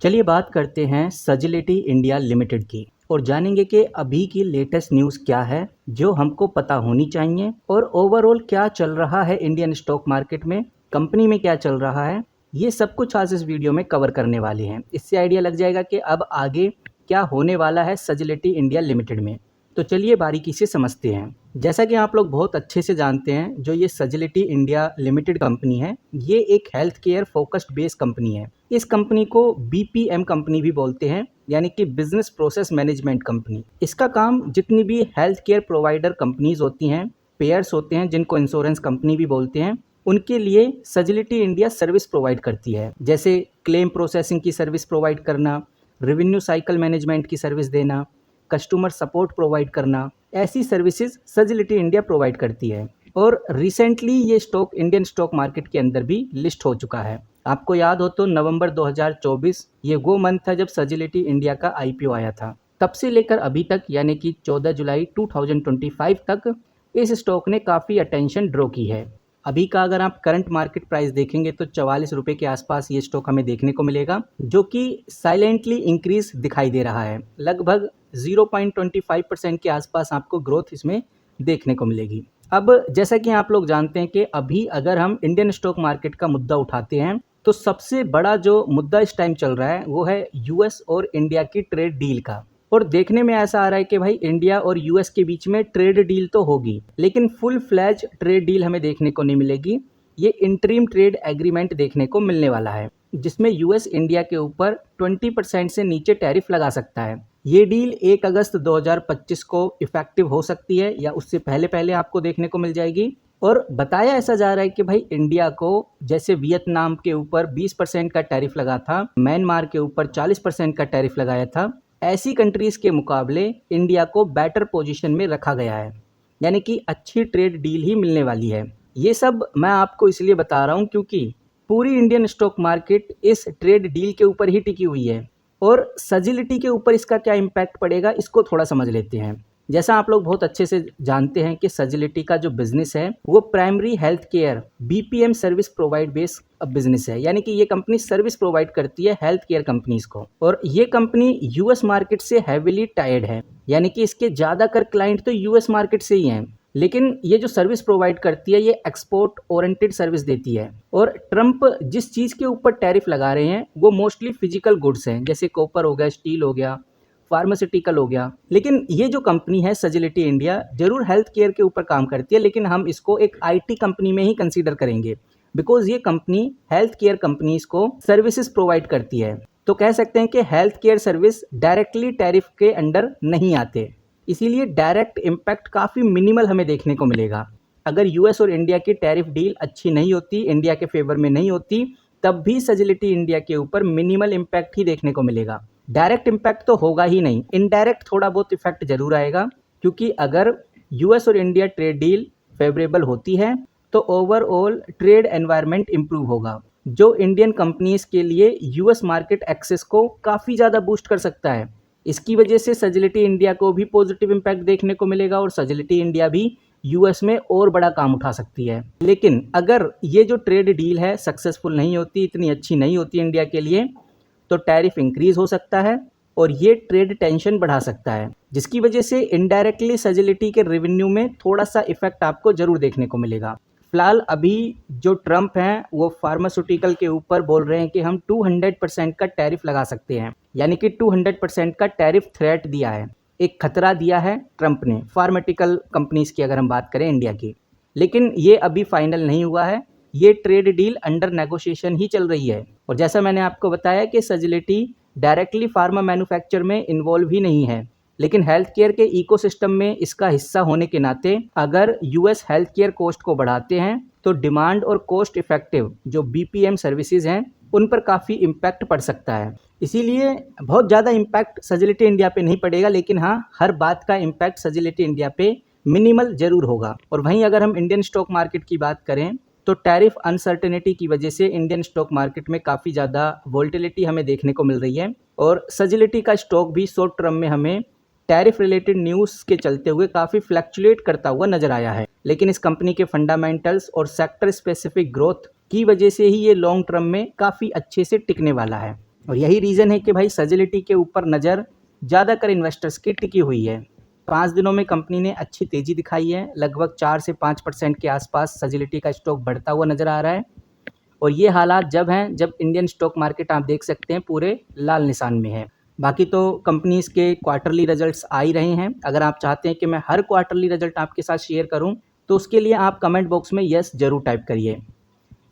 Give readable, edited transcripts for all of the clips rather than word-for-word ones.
चलिए बात करते हैं सजिलिटी इंडिया लिमिटेड की और जानेंगे कि अभी की लेटेस्ट न्यूज़ क्या है जो हमको पता होनी चाहिए और ओवरऑल क्या चल रहा है इंडियन स्टॉक मार्केट में, कंपनी में क्या चल रहा है। ये सब कुछ आज इस वीडियो में कवर करने वाले हैं। इससे आइडिया लग जाएगा कि अब आगे क्या होने वाला है सजिलिटी इंडिया लिमिटेड में। तो चलिए बारीकी से समझते हैं। जैसा कि आप लोग बहुत अच्छे से जानते हैं, जो ये सजिलिटी इंडिया लिमिटेड कंपनी है, ये एक health care focused based company है। इस कंपनी को बीपीएम कंपनी भी बोलते हैं, यानी कि बिजनेस प्रोसेस मैनेजमेंट कंपनी। इसका काम जितनी भी हेल्थ केयर प्रोवाइडर कंपनीज होती हैं, पेयर्स होते हैं जिनको इंश्योरेंस कंपनी भी बोलते हैं, उनके लिए सजिलिटी इंडिया सर्विस प्रोवाइड करती है। जैसे क्लेम प्रोसेसिंग की सर्विस प्रोवाइड करना, रेवेन्यू साइकिल मैनेजमेंट की सर्विस देना, कस्टमर सपोर्ट प्रोवाइड करना, ऐसी सर्विसेज सजिलिटी इंडिया प्रोवाइड करती है। और रिसेंटली ये स्टॉक इंडियन स्टॉक मार्केट के अंदर भी लिस्ट हो चुका है। आपको याद हो तो नवंबर 2024 ये वो मंथ था जब सजिलिटी इंडिया का आईपीओ आया था। तब से लेकर अभी तक यानी कि 14 जुलाई 2025 तक इस स्टॉक ने काफ़ी अटेंशन ड्रॉ की है। अभी का अगर आप करंट मार्केट प्राइस देखेंगे तो 44 रुपये के आसपास ये स्टॉक हमें देखने को मिलेगा, जो कि साइलेंटली इंक्रीज दिखाई दे रहा है। लगभग 0.25% के आसपास आपको ग्रोथ इसमें देखने को मिलेगी। अब जैसा कि आप लोग जानते हैं कि अभी अगर हम इंडियन स्टॉक मार्केट का मुद्दा उठाते हैं तो सबसे बड़ा जो मुद्दा इस टाइम चल रहा है वो है यूएस और इंडिया की ट्रेड डील का। और देखने में ऐसा आ रहा है कि भाई इंडिया और यूएस के बीच में ट्रेड डील तो होगी, लेकिन फुल फ्लैज ट्रेड डील हमें देखने को नहीं मिलेगी। ये इंटरिम ट्रेड एग्रीमेंट देखने को मिलने वाला है, जिसमें यूएस इंडिया के ऊपर 20% से नीचे टैरिफ लगा सकता है। ये डील 1 अगस्त 2025 को इफेक्टिव हो सकती है या उससे पहले पहले आपको देखने को मिल जाएगी। और बताया ऐसा जा रहा है कि भाई इंडिया को जैसे वियतनाम के ऊपर 20% का टैरिफ लगा था, म्यांमार के ऊपर 40% का टैरिफ लगाया था, ऐसी कंट्रीज के मुकाबले इंडिया को बेटर पोजीशन में रखा गया है, यानी कि अच्छी ट्रेड डील ही मिलने वाली है। ये सब मैं आपको इसलिए बता रहा हूँ क्योंकि पूरी इंडियन स्टॉक मार्केट इस ट्रेड डील के ऊपर ही टिकी हुई है। और सजिलिटी के ऊपर इसका क्या इम्पैक्ट पड़ेगा इसको थोड़ा समझ लेते हैं। जैसा आप लोग बहुत अच्छे से जानते हैं कि सजिलिटी का जो बिजनेस है वो primary health care BPM service provide base business है, यानी कि ये कंपनी सर्विस प्रोवाइड करती है हेल्थ केयर कंपनीज को। और ये कंपनी यूएस मार्केट से हैविली टाइड है, यानी कि इसके ज़्यादातर क्लाइंट तो यूएस मार्केट से ही हैं। लेकिन ये जो सर्विस प्रोवाइड करती है ये एक्सपोर्ट ओरिएंटेड सर्विस देती है। और ट्रम्प जिस चीज़ के ऊपर टैरिफ लगा रहे हैं वो मोस्टली फिजिकल गुड्स हैं, जैसे कॉपर हो गया, स्टील हो गया, फार्मास्यूटिकल हो गया। लेकिन ये जो कंपनी है सजिलिटी इंडिया जरूर हेल्थ केयर के ऊपर काम करती है, लेकिन हम इसको एक आईटी कंपनी में ही कंसीडर करेंगे, बिकॉज ये कंपनी हेल्थ केयर कंपनीज को सर्विसेज प्रोवाइड करती है। तो कह सकते हैं कि health care service directly tariff के अंडर नहीं आते, इसीलिए डायरेक्ट इम्पैक्ट काफ़ी मिनिमल हमें देखने को मिलेगा। अगर यूएस और इंडिया की टैरिफ डील अच्छी नहीं होती, इंडिया के फेवर में नहीं होती, तब भी सजिलिटी इंडिया के ऊपर मिनिमल इम्पैक्ट ही देखने को मिलेगा। डायरेक्ट इम्पैक्ट तो होगा ही नहीं, इनडायरेक्ट थोड़ा बहुत इफेक्ट जरूर आएगा, क्योंकि अगर यूएस और इंडिया ट्रेड डील फेवरेबल होती है तो ओवरऑल ट्रेड एनवायरनमेंट इंप्रूव होगा, जो इंडियन कंपनीज के लिए यूएस मार्केट एक्सेस को काफ़ी ज़्यादा बूस्ट कर सकता है। इसकी वजह से सजिलिटी इंडिया को भी पॉजिटिव इम्पैक्ट देखने को मिलेगा और सजिलिटी इंडिया भी यूएस में और बड़ा काम उठा सकती है। लेकिन अगर ये जो ट्रेड डील है सक्सेसफुल नहीं होती, इतनी अच्छी नहीं होती इंडिया के लिए, तो टैरिफ इंक्रीज हो सकता है और ये ट्रेड टेंशन बढ़ा सकता है, जिसकी वजह से इनडायरेक्टली सजिलिटी के रेवेन्यू में थोड़ा सा इफेक्ट आपको जरूर देखने को मिलेगा। फिलहाल अभी जो ट्रम्प हैं वो फार्मास्यूटिकल के ऊपर बोल रहे हैं कि हम 200% का टैरिफ लगा सकते हैं, यानी कि 200% का टैरिफ थ्रेट दिया है, एक खतरा दिया है ट्रम्प ने फार्मास्यूटिकल कंपनीज की अगर हम बात करें इंडिया की। लेकिन ये अभी फाइनल नहीं हुआ है, ये ट्रेड डील अंडर नेगोशिएशन ही चल रही है। और जैसा मैंने आपको बताया कि सजिलिटी डायरेक्टली फार्मा मैन्युफैक्चर में इन्वॉल्व ही नहीं है, लेकिन हेल्थ केयर के इकोसिस्टम में इसका हिस्सा होने के नाते अगर यूएस हेल्थ केयर कॉस्ट को बढ़ाते हैं तो डिमांड और कॉस्ट इफेक्टिव जो बीपीएम सर्विसेज हैं उन पर काफ़ी इम्पैक्ट पड़ सकता है। इसीलिए बहुत ज़्यादा इम्पैक्ट सजिलिटी इंडिया पे नहीं पड़ेगा, लेकिन हाँ हर बात का इम्पैक्ट सजिलिटी इंडिया पे मिनिमल जरूर होगा। और वहीं अगर हम इंडियन स्टॉक मार्केट की बात करें तो टैरिफ अनसर्टेनिटी की वजह से इंडियन स्टॉक मार्केट में काफ़ी ज़्यादा वोलेटिलिटी हमें देखने को मिल रही है और सजिलिटी का स्टॉक भी शॉर्ट टर्म में हमें टैरिफ रिलेटेड न्यूज़ के चलते हुए काफ़ी फ्लैक्चुएट करता हुआ नजर आया है। लेकिन इस कंपनी के फंडामेंटल्स और सेक्टर स्पेसिफिक ग्रोथ की वजह से ही ये लॉन्ग टर्म में काफ़ी अच्छे से टिकने वाला है। और यही रीज़न है कि भाई सजिलिटी के ऊपर नज़र ज़्यादातर इन्वेस्टर्स की टिकी हुई है। 5 दिनों में कंपनी ने अच्छी तेज़ी दिखाई है, लगभग 4 से 5% के आसपास सजिलिटी का स्टॉक बढ़ता हुआ नज़र आ रहा है। और ये हालात जब हैं जब इंडियन स्टॉक मार्केट आप देख सकते हैं पूरे लाल निशान में है। बाकी तो कंपनीज़ के क्वार्टरली रिजल्ट्स आ ही रहे हैं। अगर आप चाहते हैं कि मैं हर क्वार्टरली रिजल्ट आपके साथ शेयर करूं तो उसके लिए आप कमेंट बॉक्स में यस ज़रूर टाइप करिए।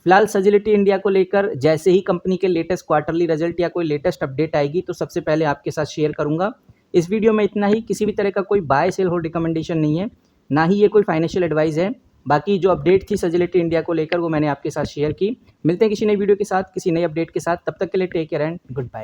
फिलहाल सजिलिटी इंडिया को लेकर जैसे ही कंपनी के लेटेस्ट क्वार्टरली रिजल्ट या कोई लेटेस्ट अपडेट आएगी तो सबसे पहले आपके साथ शेयर करूंगा। इस वीडियो में इतना ही। किसी भी तरह का कोई बाय सेल होल्ड रिकमेंडेशन नहीं है, ना ही ये कोई फाइनेंशियल एडवाइस है। बाकी जो अपडेट थी सजिलिटी इंडिया को लेकर वो मैंने आपके साथ शेयर की। मिलते हैं किसी नई वीडियो के साथ, किसी नई अपडेट के साथ। तब तक के लिए take care and good bye.